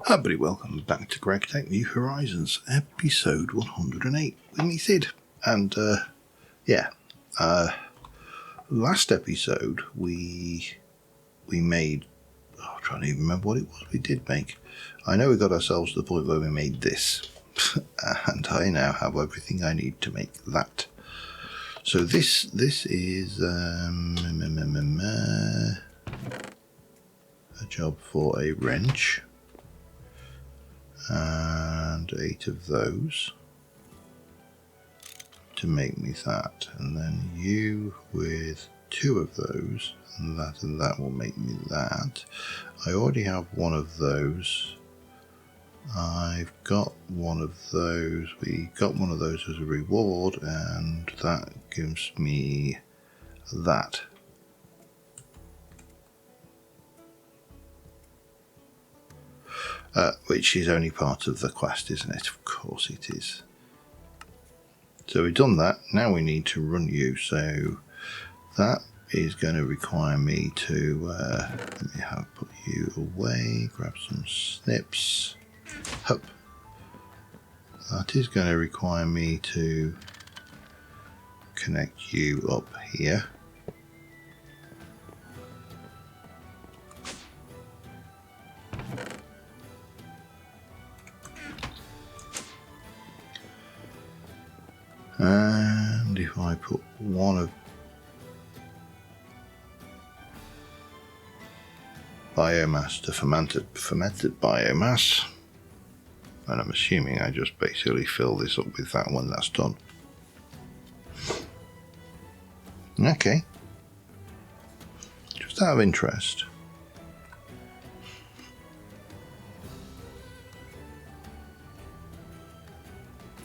Hi everybody, welcome back to GregTech New Horizons, episode 108 with me, Sid. And, last episode we made, I'm trying to even remember what it was we did make. I know we got ourselves to the point where we made this, and I now have everything I need to make that. So this is a job for a wrench. And 8 of those to make me that, and then you with 2 of those, and that will make me that. I already have one of those. I've got one of those. We got one of those as a reward, and that gives me that. Which is only part of the quest, isn't it? Of course it is. So we've done that. Now we need to run you. So that is going to require me to let me put you away. Grab some snips. Hup. That is going to require me to connect you up here. And if I put one of biomass to fermented biomass, and I'm assuming I just basically fill this up with that when that's done. Okay. Just out of interest,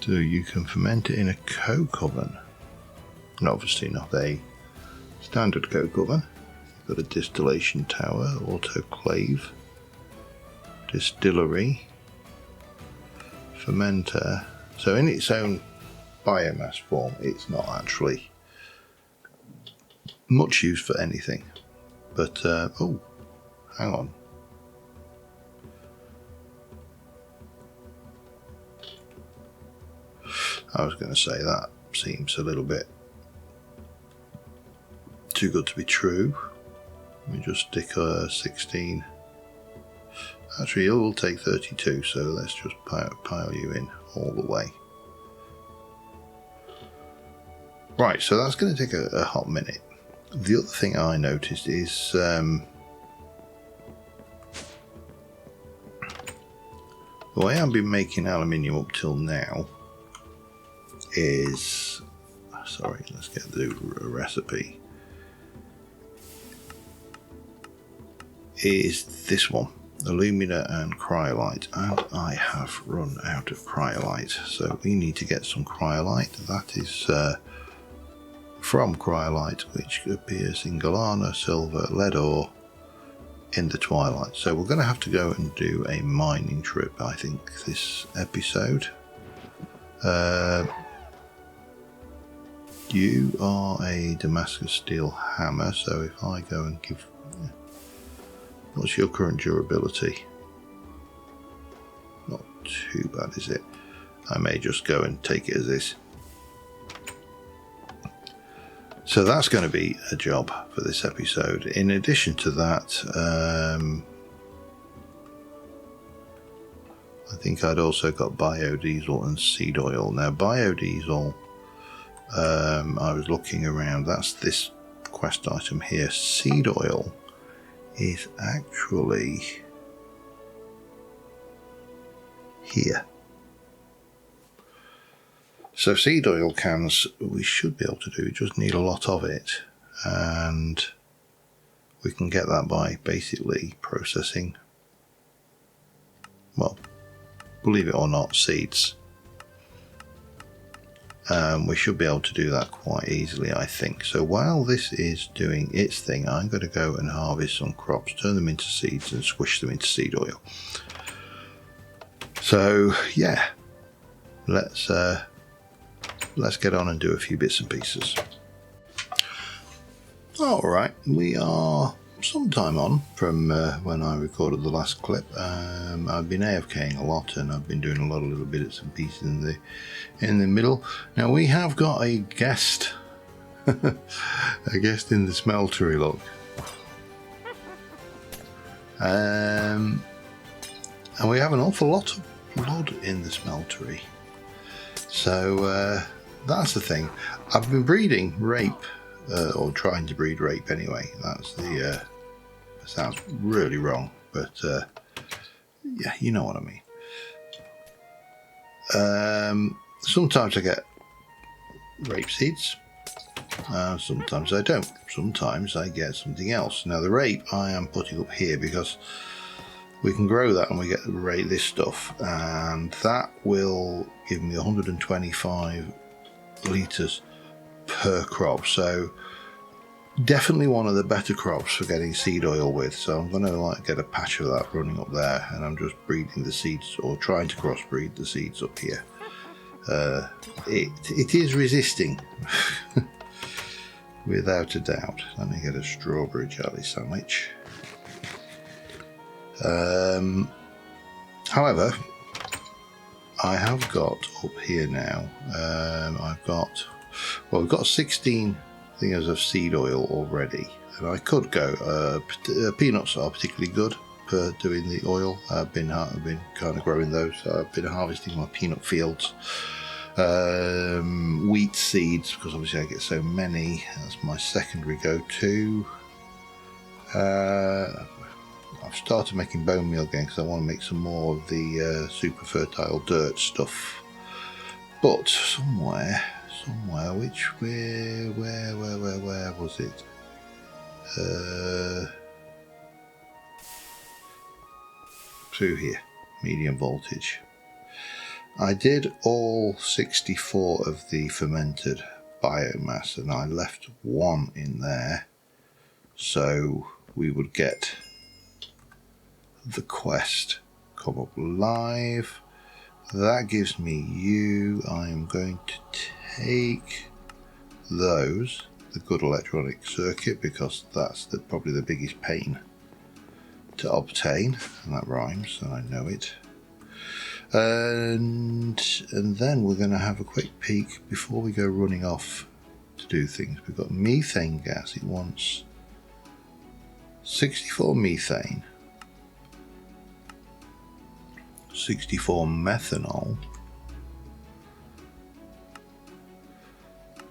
so you can ferment it in a coke oven, and obviously not a standard coke oven. You've got a distillation tower, autoclave, distillery, fermenter. So in its own biomass form, it's not actually much use for anything. But oh, hang on. I was going to say that seems a little bit too good to be true. Let me just stick 16. Actually, it will take 32, so let's just pile you in all the way. Right, so that's going to take a hot minute. The other thing I noticed is the way I've been making aluminium up till now is, sorry, let's get the recipe, is this one, alumina and cryolite, and I have run out of cryolite, so we need to get some cryolite. That is from cryolite, which appears in Galana, silver, lead ore in the twilight. So we're going to have to go and do a mining trip, I think, this episode. You are a Damascus steel hammer, so if I go and give... What's your current durability? Not too bad, is it? I may just go and take it as is. So that's going to be a job for this episode. In addition to that, I think I'd also got biodiesel and seed oil. Now, biodiesel, I was looking around, that's this quest item here. Seed oil is actually here. So seed oil cans we should be able to do, we just need a lot of it, and we can get that by basically processing, well, believe it or not, seeds. We should be able to do that quite easily, I think. So while this is doing its thing, I'm going to go and harvest some crops, turn them into seeds and squish them into seed oil. So yeah, let's get on and do a few bits and pieces. Alright, we are some time on from when I recorded the last clip. I've been AFKing a lot, and I've been doing a lot of little bits and pieces in the middle. Now we have got a guest, a guest in the smeltery. Look, and we have an awful lot of blood in the smeltery. So that's the thing. I've been breeding rape. Or trying to breed rape anyway. That's the sounds really wrong, but yeah, you know what I mean. Sometimes I get rape seeds, sometimes I don't. Sometimes I get something else. Now the rape I am putting up here because we can grow that and we get this stuff, and that will give me 125 litres per crop, so definitely one of the better crops for getting seed oil with. So I'm going to get a patch of that running up there, and I'm just breeding the seeds, or trying to crossbreed the seeds up here. It is resisting without a doubt. Let me get a strawberry jelly sandwich. However, I have got up here now, we've got 16 things of seed oil already, and I could go. Peanuts are particularly good for doing the oil. I've been kind of growing those. I've been harvesting my peanut fields. Wheat seeds, because obviously I get so many. That's my secondary go-to. I've started making bone meal again because I want to make some more of the super fertile dirt stuff. But somewhere, where was it? Through here, medium voltage. I did all 64 of the fermented biomass, and I left one in there, so we would get the quest come up live. That gives me you. I am going to take those, the good electronic circuit, because that's probably the biggest pain to obtain, and that rhymes, and I know it. And then we're going to have a quick peek before we go running off to do things. We've got methane gas. It wants 64 methane, 64 methanol,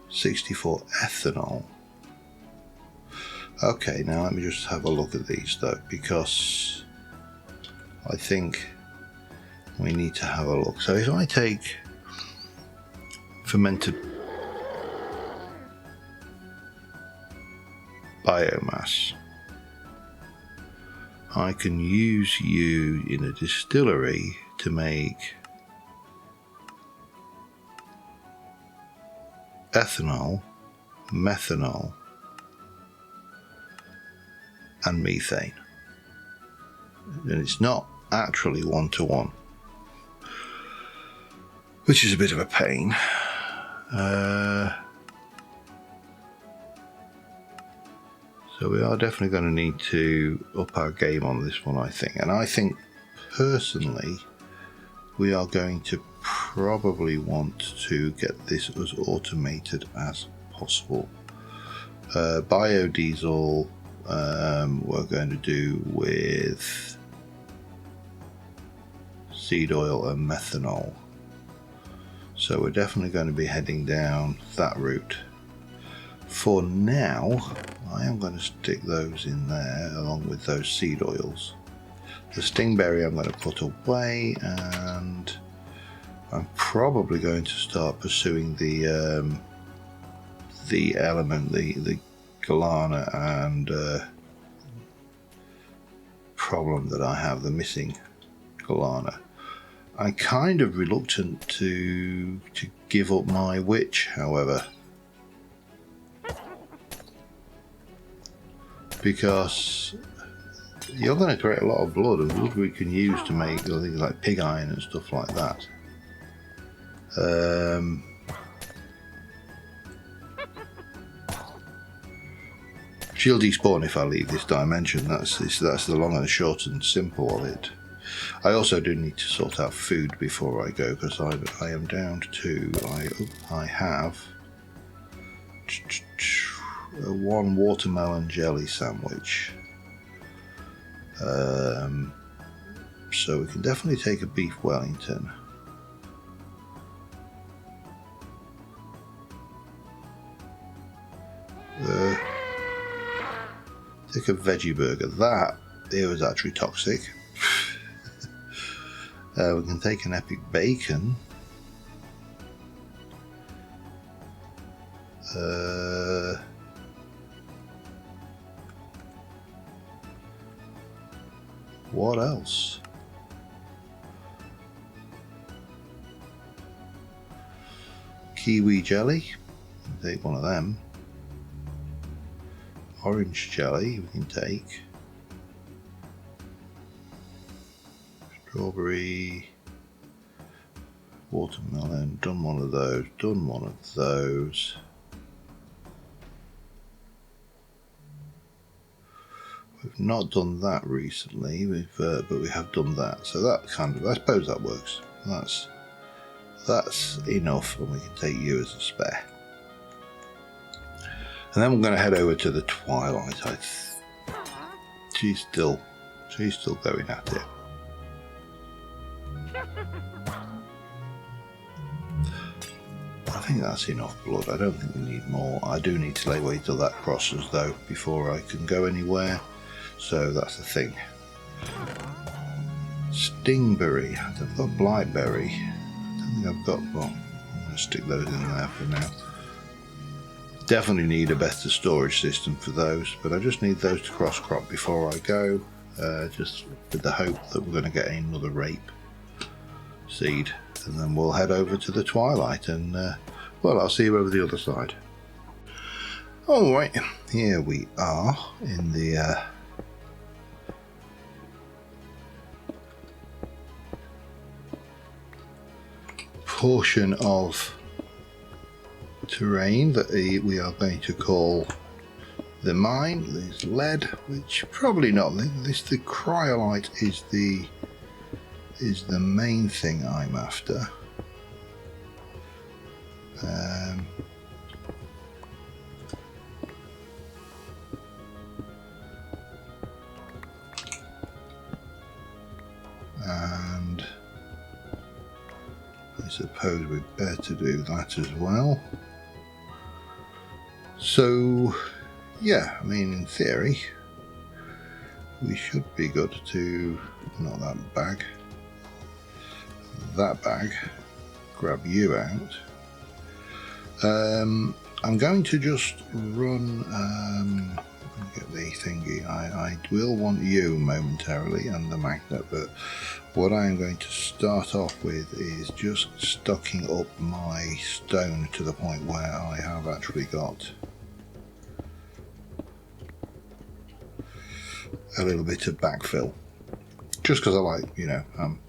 64 ethanol. Okay, now let me just have a look at these though, because I think we need to have a look. So if I take fermented biomass, I can use you in a distillery to make ethanol, methanol, and methane. And it's not actually one-to-one, which is a bit of a pain. So we are definitely going to need to up our game on this one, I think. And I think, personally, we are going to probably want to get this as automated as possible. Biodiesel we're going to do with seed oil and methanol. So we're definitely going to be heading down that route. For now, I am going to stick those in there along with those seed oils. The stingberry I'm going to put away, and I'm probably going to start pursuing the element, the Galana and problem that I have, the missing Galana. I'm kind of reluctant to give up my witch, however, because you're going to create a lot of blood, and blood we can use to make things like pig iron and stuff like that. She'll despawn if I leave this dimension. That's the long and short and simple of it. I also do need to sort out food before I go, because I am down to I have one watermelon jelly sandwich. So we can definitely take a beef Wellington. Take a veggie burger. That it was actually toxic. We can take an epic bacon. What else? Kiwi jelly. Take one of them. Orange jelly we can take. Strawberry, watermelon, done one of those, done one of those. We've not done that recently, but we have done that, so that kind of, I suppose that works. That's enough, and we can take you as a spare. And then we're going to head over to the Twilight. She's still going at it. I think that's enough blood. I don't think we need more. I do need to lay weight till that crosses though before I can go anywhere. So that's the thing. Stingberry. I've got Blightberry. I don't think I've got. Well, I'm going to stick those in there for now. Definitely need a better storage system for those, but I just need those to cross crop before I go, just with the hope that we're going to get another rape seed, and then we'll head over to the Twilight, and well, I'll see you over the other side. Alright, here we are in the portion of terrain that we are going to call the mine. There's lead, which probably not. The cryolite is the main thing I'm after. And I suppose we'd better do that as well. So, yeah, I mean, in theory, we should be good to, not that bag, grab you out. I'm going to just run, get the thingy, I will want you momentarily and the magnet, but what I'm going to start off with is just stocking up my stone to the point where I have actually got a little bit of backfill, just because I like, you know, I'm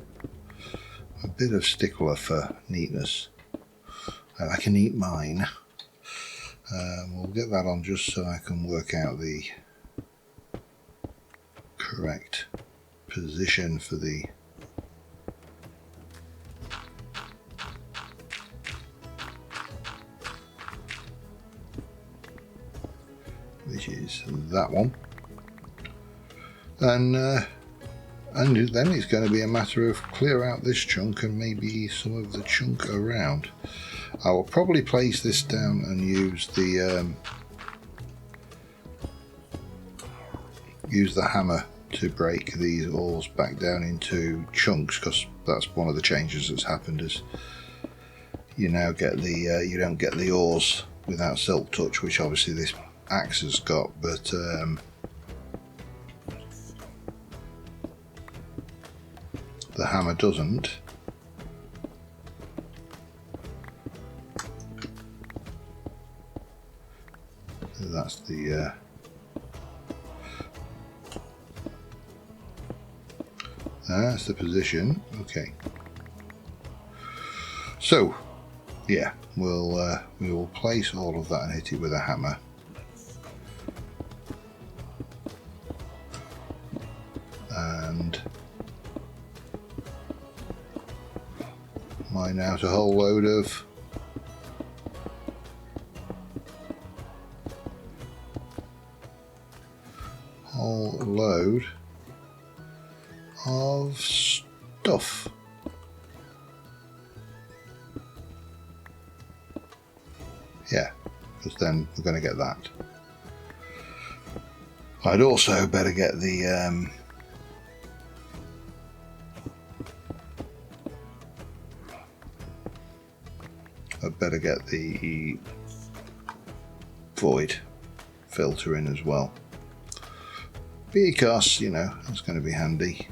a bit of stickler for neatness. I can eat mine. We'll get that on just so I can work out the correct position for the which is that one. And then it's going to be a matter of clear out this chunk and maybe some of the chunk around. I will probably place this down and use the hammer to break these ores back down into chunks, because that's one of the changes that's happened, is you now get the you don't get the ores without silk touch, which obviously this axe has got, but the hammer doesn't. That's the that's the position. Okay. So, yeah, we will place all of that and hit it with a hammer. and mine out a whole load of stuff. Yeah, because then we're going to get that. I'd also better get the void filter in as well, because, you know, it's going to be handy.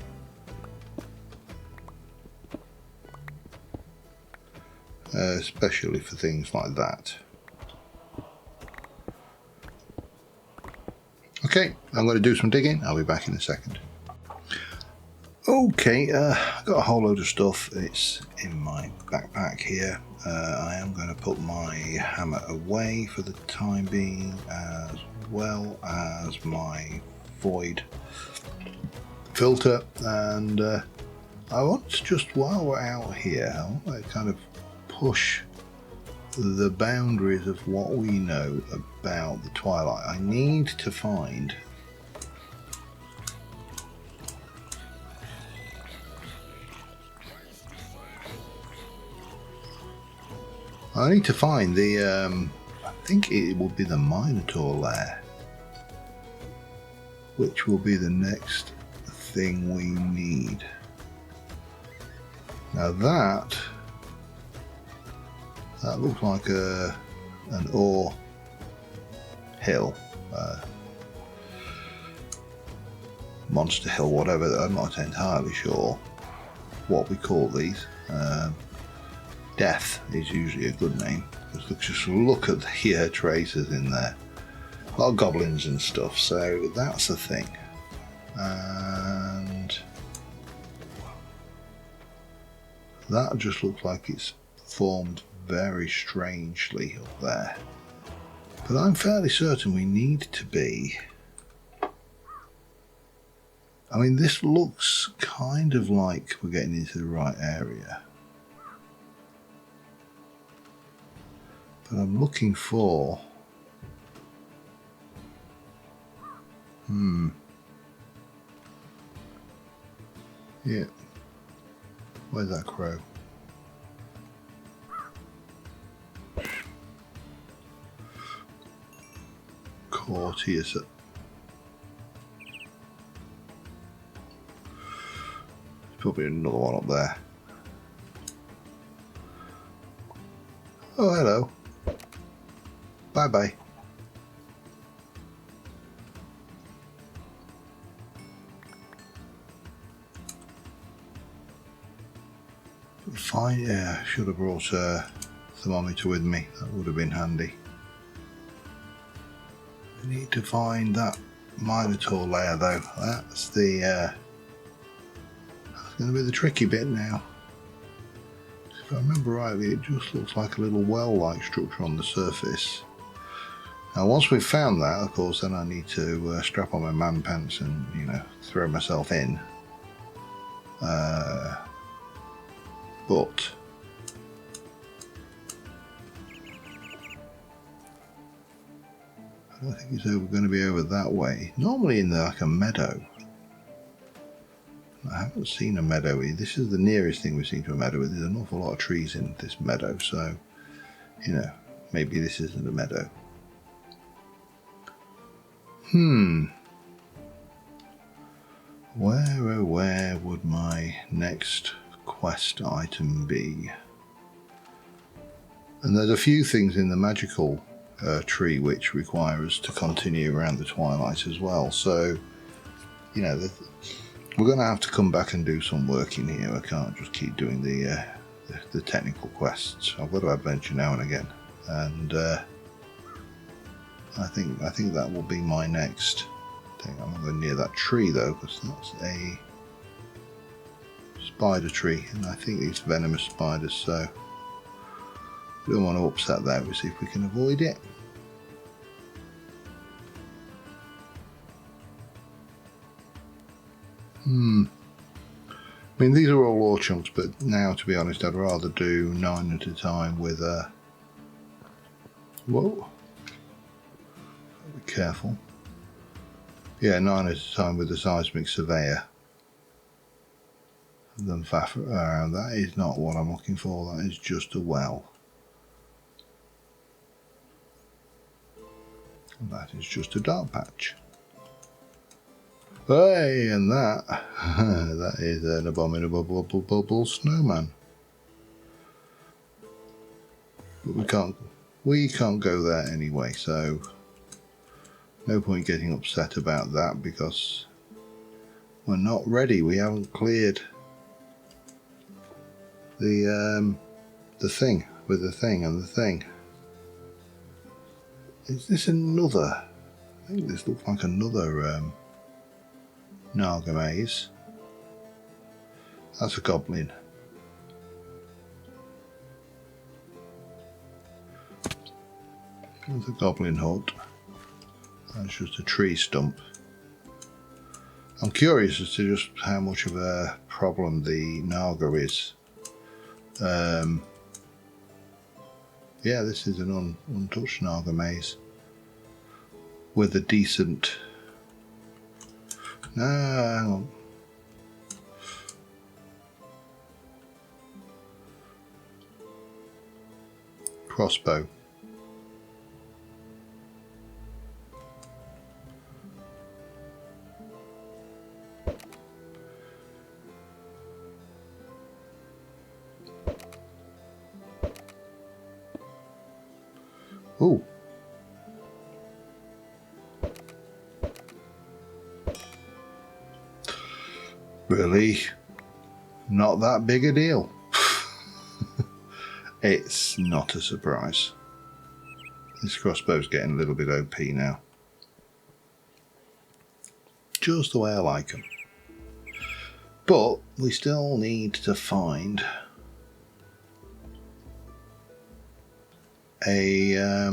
Especially for things like that. Okay, I'm going to do some digging. I'll be back in a second. Okay, I've got a whole load of stuff. It's in my backpack here. I am going to put my hammer away for the time being, as well as my void filter. And I want to just, while we're out here, I want to kind of push the boundaries of what we know about the Twilight. I need to find the I think it will be the Minotaur lair, which will be the next thing we need. Now that looks like an ore hill, monster hill, whatever. I'm not entirely sure what we call these. Death is usually a good name, because just look at the tracers in there. A lot of goblins and stuff, so that's a thing. And that just looks like it's formed very strangely up there. But I'm fairly certain we need to be... I mean, this looks kind of like we're getting into the right area. But I'm looking for... Yeah. Where's that crow? Courteous. There's probably another one up there. Oh, hello. Bye-bye. Fine, yeah, should have brought a thermometer with me. That would have been handy. I need to find that Minotaur layer though. That's the that's going to be the tricky bit now. If I remember rightly, it just looks like a little well-like structure on the surface. Now, once we've found that, of course, then I need to strap on my man pants and, you know, throw myself in. But I don't think it's going to be over that way. Normally in like a meadow. I haven't seen a meadow here. This is the nearest thing we've seen to a meadow. There's an awful lot of trees in this meadow, so, you know, maybe this isn't a meadow. Where would my next quest item be? And there's a few things in the magical tree which require us to continue around the Twilight as well, so, you know, we're going to have to come back and do some work in here. I can't just keep doing the technical quests. I've got to adventure now and again, and I think that will be my next thing. I'm not going near that tree though, because that's a spider tree, and I think it's venomous spiders, so we don't want to upset that. We'll see if we can avoid it. I mean, these are all ore chunks, but now, to be honest, I'd rather do 9 at a time with a... Whoa. Be careful. Yeah, 9 at a time with a seismic surveyor. Than faff around. That is not what I'm looking for. That is just a well. That is just a dark patch. Hey, and that that is an abominable snowman. But we can't go there anyway, so no point getting upset about that because we're not ready. We haven't cleared the thing with the thing and the thing. Is this another? I think this looks like another Naga maze. That's a goblin. That's a goblin hut. That's just a tree stump. I'm curious as to just how much of a problem the Naga is. Yeah, this is an untouched Naga maze with a decent... No, hang on. Crossbow. Ooh. Really? Not that big a deal. It's not a surprise. This crossbow's getting a little bit OP now. Just the way I like them. But we still need to find a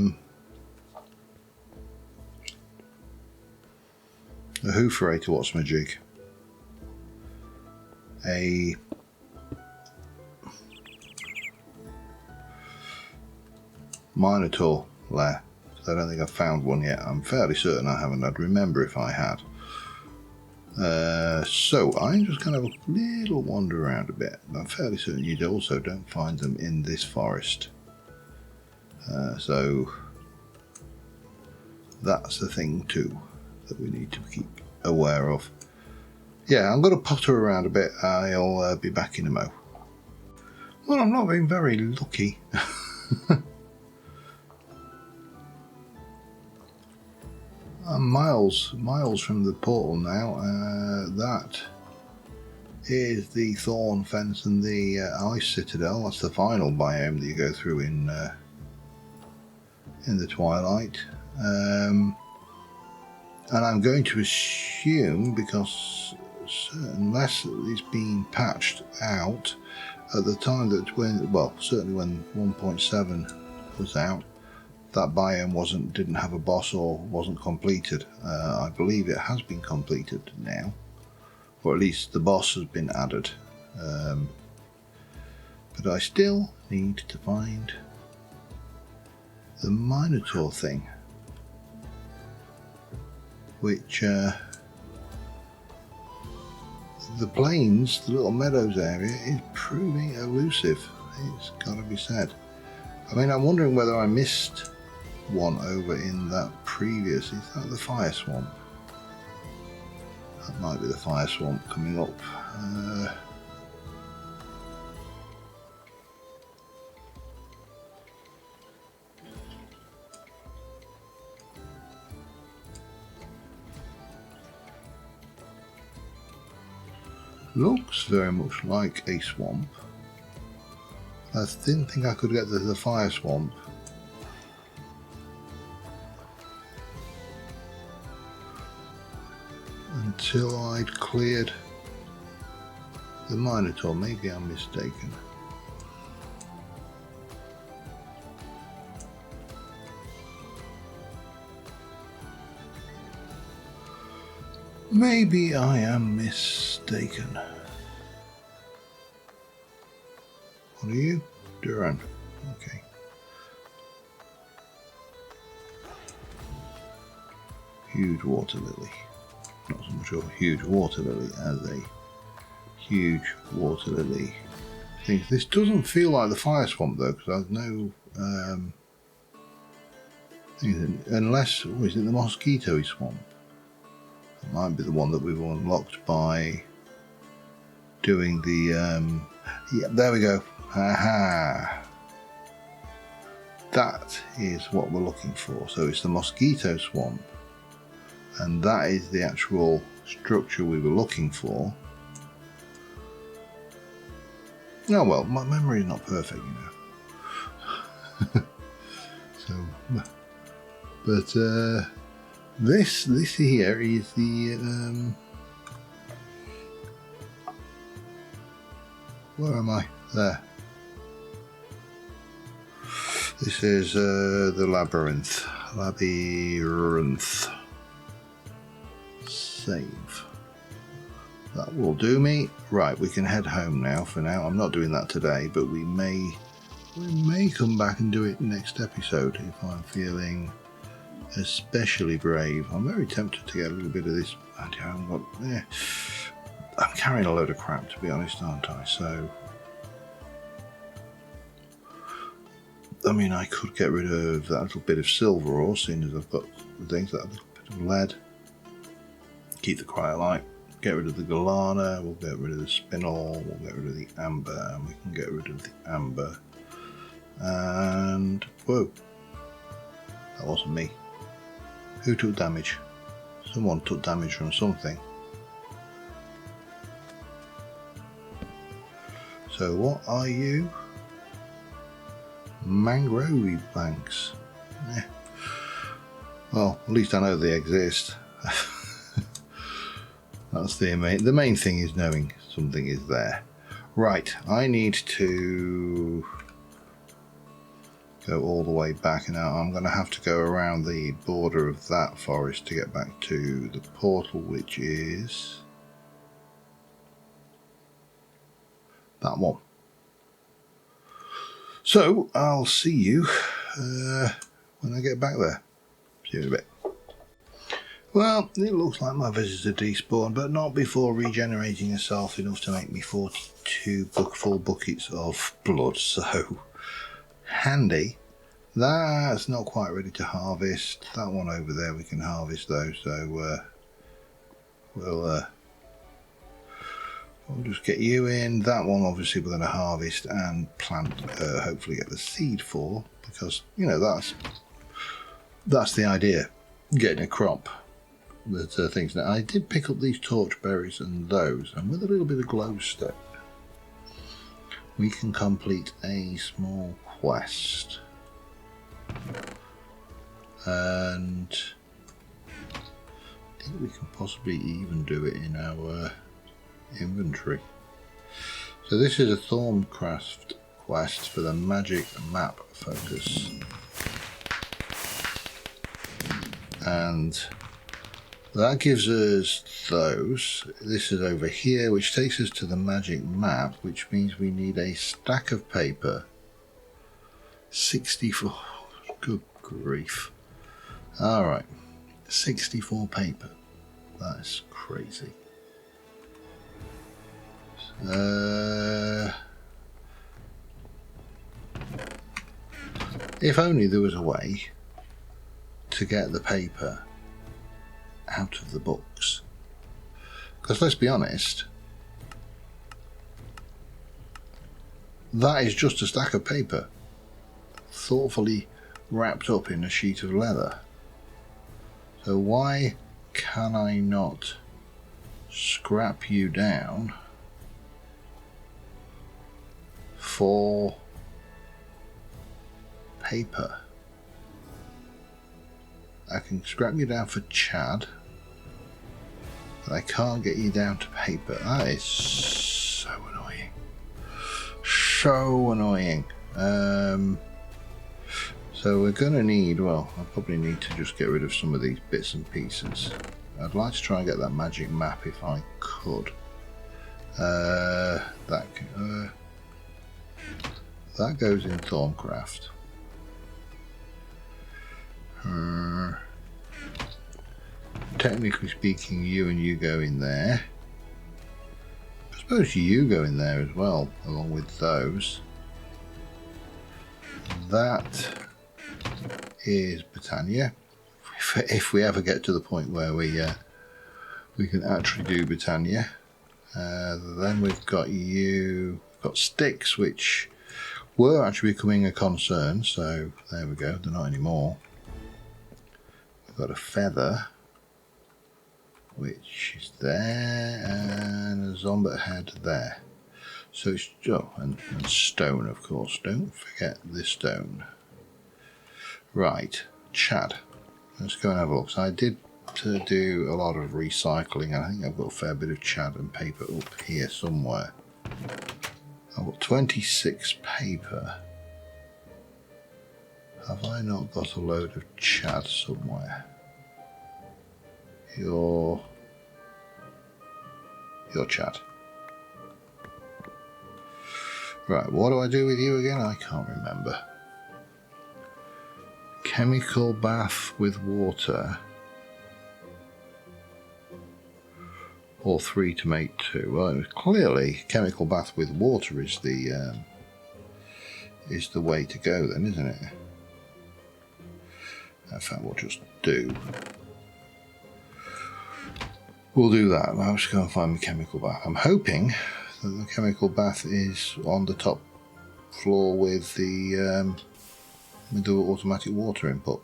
hooferator, what's my jig? A Minotaur lair. I don't think I've found one yet. I'm fairly certain I haven't. I'd remember if I had. So I'm just going to have a little wander around a bit. I'm fairly certain you also don't find them in this forest. So that's the thing too that we need to keep aware of. Yeah, I'm going to potter around a bit. I'll be back in a mo. Well, I'm not being very lucky. I'm miles from the portal now. That is the Thorn Fence and the Ice Citadel. That's the final biome that you go through in the Twilight. And I'm going to assume, because unless it's been patched out at the time that certainly when 1.7 was out, that biome didn't have a boss or wasn't completed. I believe it has been completed now, or at least the boss has been added. But I still need to find the Minotaur thing, which the plains, the little meadows area, is proving elusive. It's got to be said. I mean, I'm wondering whether I missed one over in that previous. Is that the fire swamp? That might be the fire swamp coming up. Looks very much like a swamp. I didn't think I could get to the fire swamp. Until I'd cleared the Minotaur. Maybe I'm mistaken. Maybe I am mistaken. What are you? Duran. Okay. Huge water lily. Not so much of a huge water lily as a huge water lily. This doesn't feel like the fire swamp though, because I've no unless is it the mosquito swamp? It might be the one that we've unlocked by doing the yeah, there we go. Aha. That is what we're looking for. So it's the mosquito swamp, and that is the actual structure we were looking for. Oh well, my memory is not perfect, you know. So, but this here is the where am I? There. This is the labyrinth. Labyrinth. Save. That will do me. Right, we can head home now. For now, I'm not doing that today, but we may come back and do it next episode if I'm feeling especially brave. I'm very tempted to get a little bit of this. I'm carrying a load of crap, to be honest, aren't I? So, I mean, I could get rid of that little bit of silver ore, seeing as I've got the things, that little bit of lead. Keep the cryolite. Get rid of the galana. We'll get rid of the spinel. We'll get rid of the amber, and we can get rid of the amber. And whoa, that wasn't me. Who took damage? Someone took damage from something. So what are you? Mangrove banks. Eh. Well, at least I know they exist. That's the main thing, is knowing something is there. Right, I need to go all the way back, and now I'm going to have to go around the border of that forest to get back to the portal, which is that one. So I'll see you when I get back there. See you in a bit. Well, it looks like my visitor despawned, but not before regenerating herself enough to make me 42 full buckets of blood, so handy. That's not quite ready to harvest. That one over there we can harvest though, so we'll just get you in. That one obviously we're going to harvest and plant, hopefully get the seed for, because, you know, that's the idea, getting a crop. That things. Now I did pick up these torch berries and those, and with a little bit of glowstone we can complete a small quest, and I think we can possibly even do it in our inventory. So this is a Thorncraft quest for the magic map focus, and that gives us those. This is over here, which takes us to the magic map, which means we need a stack of paper. 64. Good grief. Alright. 64 paper. That's crazy. If only there was a way to get the paper out of the books, because let's be honest, that is just a stack of paper thoughtfully wrapped up in a sheet of leather. So why can I not scrap you down for paper? I can scrap you down for Chad, but I can't get you down to paper. That is so annoying. So annoying. So we're going to need, well, I'll probably need to just get rid of some of these bits and pieces. I'd like to try and get that magic map if I could. That goes in Thorncraft. Technically speaking, you and you go in there. I suppose you go in there as well, along with those. That is Britannia. If we ever get to the point where we can actually do Britannia. Then we've got sticks, which were actually becoming a concern, so there we go, they're not anymore. We've got a feather, which is there, and a zombie head there. So it's, and stone, of course, don't forget the stone. Right, Chad. Let's go and have a look. So I did do a lot of recycling, and I think I've got a fair bit of Chad and paper up here somewhere. I've got 26 paper. Have I not got a load of Chad somewhere? Your Chad. Right, what do I do with you again? I can't remember. Chemical bath with water. Or 3 to make 2. Well, clearly, chemical bath with water is the way to go then, isn't it? In fact, we'll just do. We'll do that. I'll just go and find my chemical bath. I'm hoping that the chemical bath is on the top floor with the automatic water input.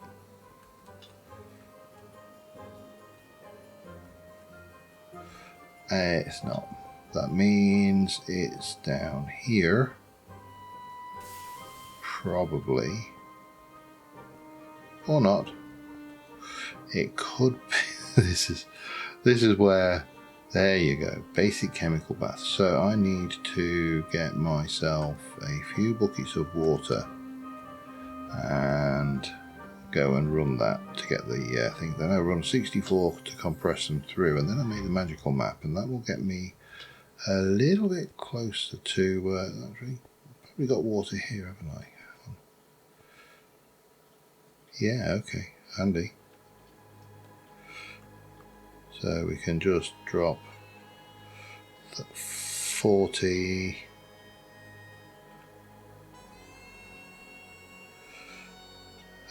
It's not. That means it's down here. Probably. Or not. It could be. This is where, there you go, basic chemical bath. So I need to get myself a few buckets of water and go and run that to get the thing. Then I run 64 to compress them through, and then I make the magical map, and that will get me a little bit closer to, actually, probably got water here, haven't I? Yeah, okay, handy. So we can just drop the 40.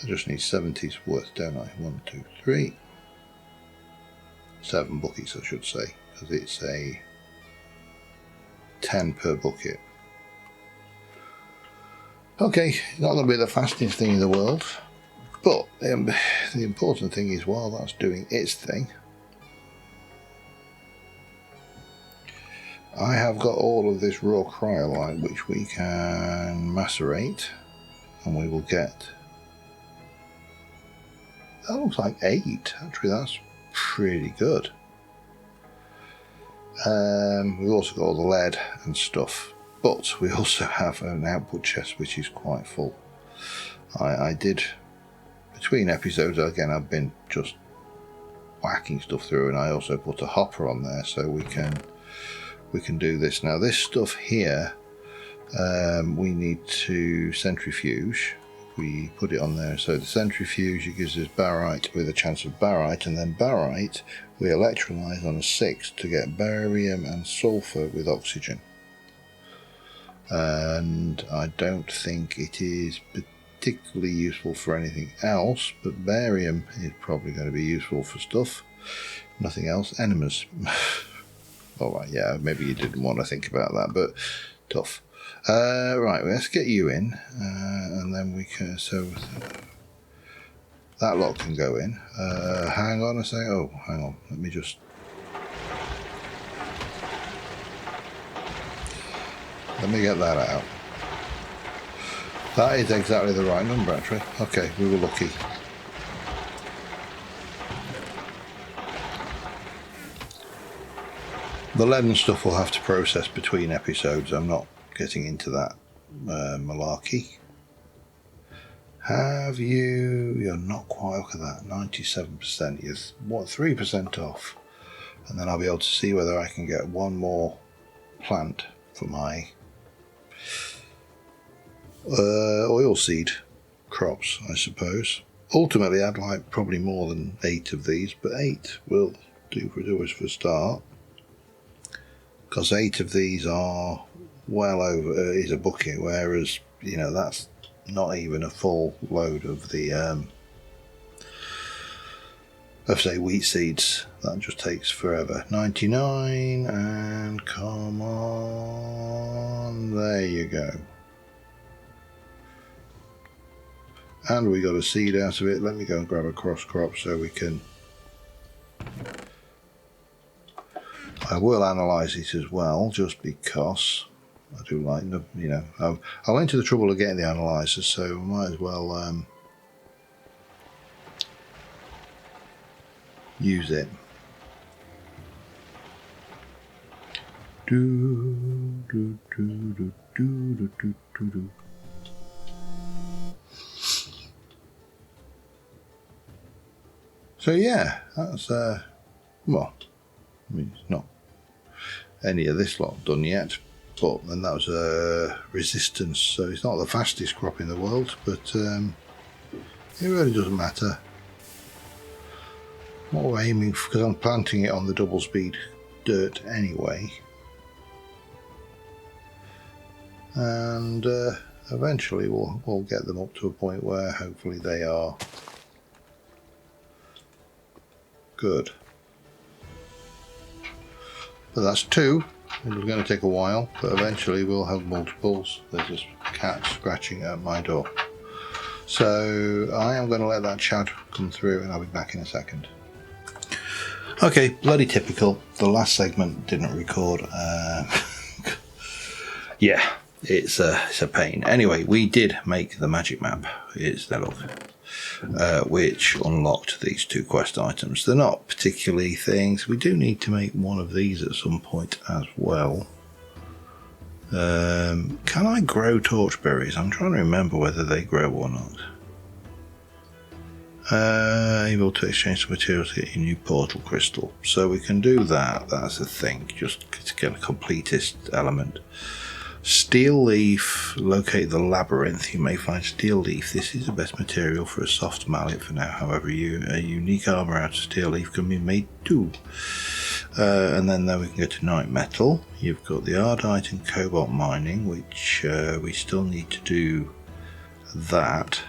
I just need 70's worth, don't I? 1, 2, 3. 7 buckets, I should say, because it's a 10 per bucket. Okay, not going to be the fastest thing in the world, but the important thing is, while that's doing its thing, I have got all of this raw cryolite, which we can macerate, and we will get, that looks like 8, actually that's pretty good. We've also got all the lead and stuff, but we also have an output chest which is quite full. I did, between episodes, again, I've been just whacking stuff through, and I also put a hopper on there so we can do this. Now this stuff here, we need to centrifuge. We put it on there, so the centrifuge, it gives us barite with a chance of barite, and then barite we electrolyse on a 6 to get barium and sulfur with oxygen. And I don't think it is particularly useful for anything else, but barium is probably going to be useful for stuff. Nothing else. Enemas. Alright, yeah, maybe you didn't want to think about that, but tough. Right, let's get you in, and then we can, so that lot can go in. Hang on a second. Oh, hang on, let me just, let me get that out. That is exactly the right number, actually. Okay, we were lucky. The lead and stuff we'll have to process between episodes. I'm not getting into that malarkey. You're not quite, look at that, 97%. You're, 3% off. And then I'll be able to see whether I can get one more plant for my oilseed crops, I suppose. Ultimately, I'd like probably more than 8 of these, but 8 will do us for a start. Because 8 of these are well over, is a bucket, whereas, that's not even a full load of the, say, wheat seeds. That just takes forever. 99, and come on, there you go. And we got a seed out of it. Let me go and grab a cross crop so we can. I will analyse it as well, just because I do like the, I went to the trouble of getting the analyzer, so I might as well use it. So yeah, that's well, I mean, it's not any of this lot done yet, but then that was a resistance, so it's not the fastest crop in the world, but it really doesn't matter. What we're aiming for, because I'm planting it on the double speed dirt anyway, and eventually we'll get them up to a point where hopefully they are good. But that's 2. It was going to take a while, but eventually we'll have multiples. There's this cat scratching at my door. So I am going to let that chat come through and I'll be back in a second. Okay, bloody typical. The last segment didn't record. Yeah, it's a pain. Anyway, we did make the magic map. It's that look. Which unlocked these 2 quest items. They're not particularly things. We do need to make one of these at some point as well. Can I grow torchberries? I'm trying to remember whether they grow or not. Able to exchange some materials to get your new portal crystal. So we can do that. That's a thing. Just to get a completist element. Steel leaf, locate the labyrinth. You may find steel leaf. This is the best material for a soft mallet for now. However, a unique armor out of steel leaf can be made too. And then we can go to night metal. You've got the ardite and cobalt mining, which we still need to do that.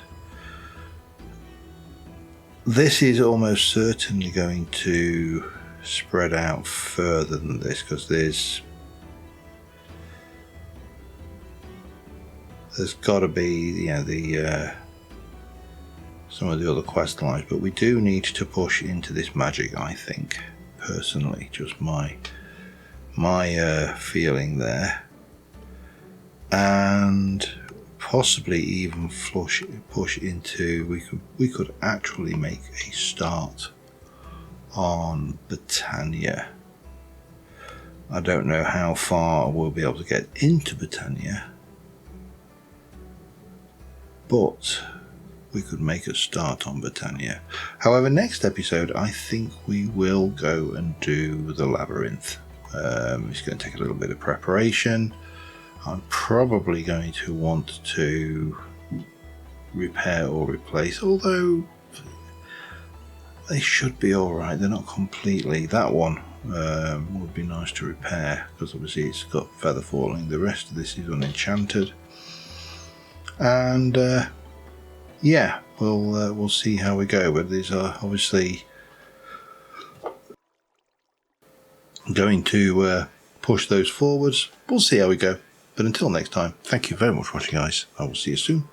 This is almost certainly going to spread out further than this, because there's got to be, some of the other quest lines, but we do need to push into this magic, I think, personally, just my feeling there, and possibly even push into, we could actually make a start on Britannia. I don't know how far we'll be able to get into Britannia, but we could make a start on Britannia. However, next episode, I think we will go and do the labyrinth. It's going to take a little bit of preparation. I'm probably going to want to repair or replace, although they should be alright. They're not completely. That one would be nice to repair, because obviously it's got feather falling. The rest of this is unenchanted. And yeah, we'll see how we go. But these are obviously going to push those forwards. We'll see how we go. But until next time, thank you very much for watching, guys. I will see you soon.